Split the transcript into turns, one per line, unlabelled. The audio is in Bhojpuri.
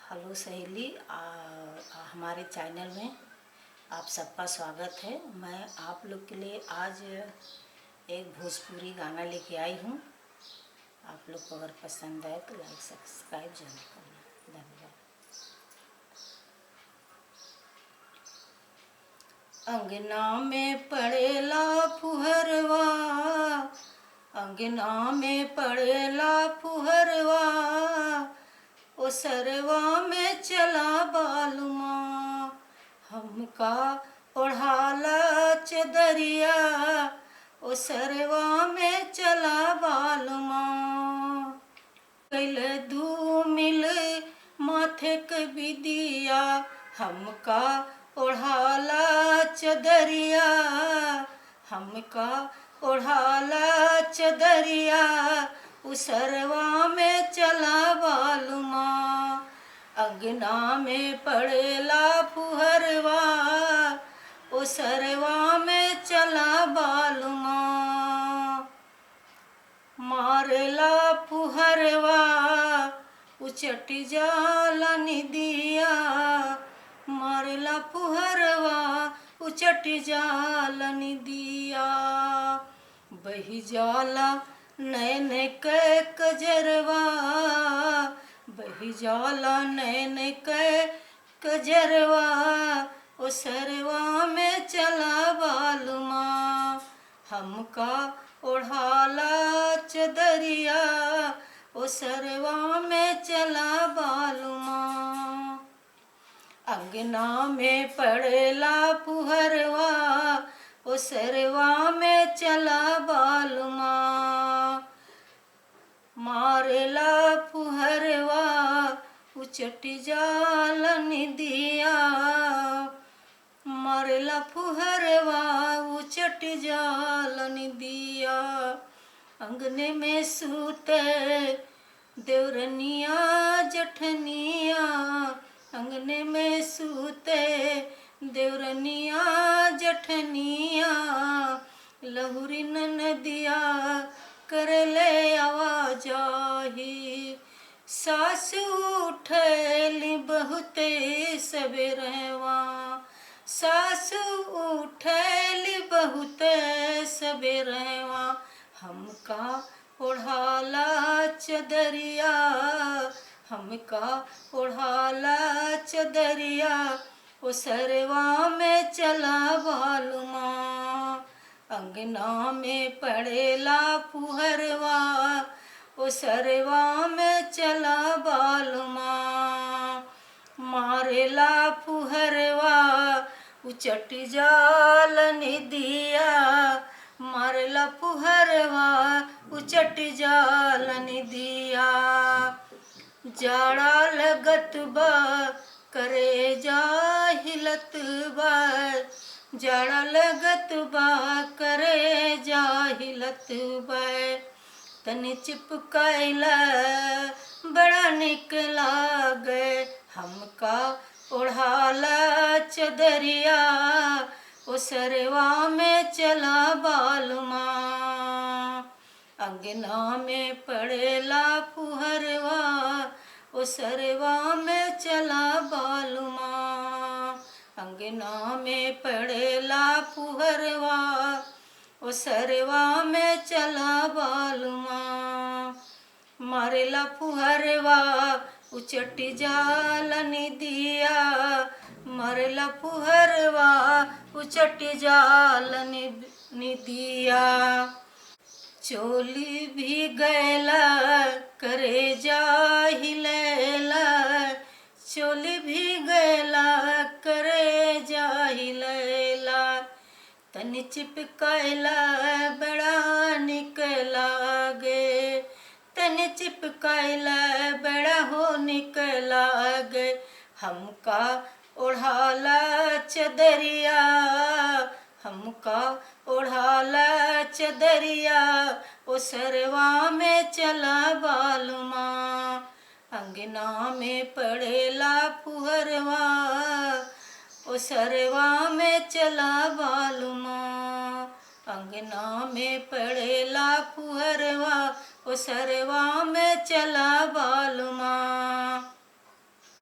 हेलो सहेली, हमारे चैनल में आप सबका स्वागत है। मैं आप लोग के लिए आज एक भोजपुरी गाना लेके आई हूँ। आप लोग को अगर पसंद आए तो लाइक सब्सक्राइब जरूर करना। धन्यवाद। अंगना में पड़ेला फुहरवा, अंगना में पड़ेला फुहरवा, ओ सरवा में चला बालुमा, हमका ओढ़ाला चदरिया, ओ सरवा में चला बालुमा। कैले दू मिल माथे के बिदिया, हमका ओढ़ाला चदरिया, हमका ओढ़ाला चदरिया, उसरवा में चला बालुमा। अंगना में पड़ेला फुहरवा, उसरवा में चला बालुमा। मारेला फुहरवा उचट जाला निदिया, मारेला फुहरवा उचट जाला निदिया। बही जाला नैन के कजरवा, बही जाला नैन के कजरवा, ओ सरवा में चला बालुमा, हमका ओढ़ाला चदरिया, ओ सरवा में चला बालुमा। अंगना में पड़ेला फुहरवा, ओ सरवा में चला बालुमा। मारेला फुहरवा उचट जाला निदिया, मारेला फुहरवा उचट जाला निदिया। अंगने में सूते देवरनिया जठनिया, अंगने में सूते देवरनिया जठनिया। लहुरी नदिया करले आवाजाही, सासु उठली बहुते सबेरवा, सासु उठली बहुते सबेरवा। हमका ओढ़ाला चदरिया, हमका ओढ़ाला चदरिया, ओ सरवा में चला बालुमा। अंगना में पड़ेला फुहरवा, ओ सरवा में चला बालुमा। मारेला फुहरवा उचट जाला निदिया, मारेला फुहरवा उचट जाला निदिया। जाड़ा लगत बा करे जाहिलत बा, जाड़ा लगत बा करे जाहिलत बा। तनि चिपकाइला बड़ा निक लागे, हमका ओढ़ाला चदरिया, ओ सरवा में चला बालुमा। अंगना में पड़ेला फुहरवा, ओ सरवा में चला बालुमा। अंगना में पड़ेला फुहरवा, ओ सरवा में चला बालुमा। मारेला फुहरवा उचट जाला निदिया, मारेला फुहरवा उचट जाला निदिया। चोली भी गैला करे जाहिलैला, चोली भी गैला करे जाहिलैला। तनि चिपकाइला बड़ा निक लागे, तनि चिपकाइला बड़ा हो निक लागे। हमका ओढ़ाला चदरिया, हमका ओढ़ाला चदरिया, ओ सरवा में चला बालुमा। अंगना में पड़ेला फुहरवा, ओ सरवा में चला बालुमा। अंगना में पड़ेला फुहरवा, ओ सरवा में चला बालुमा।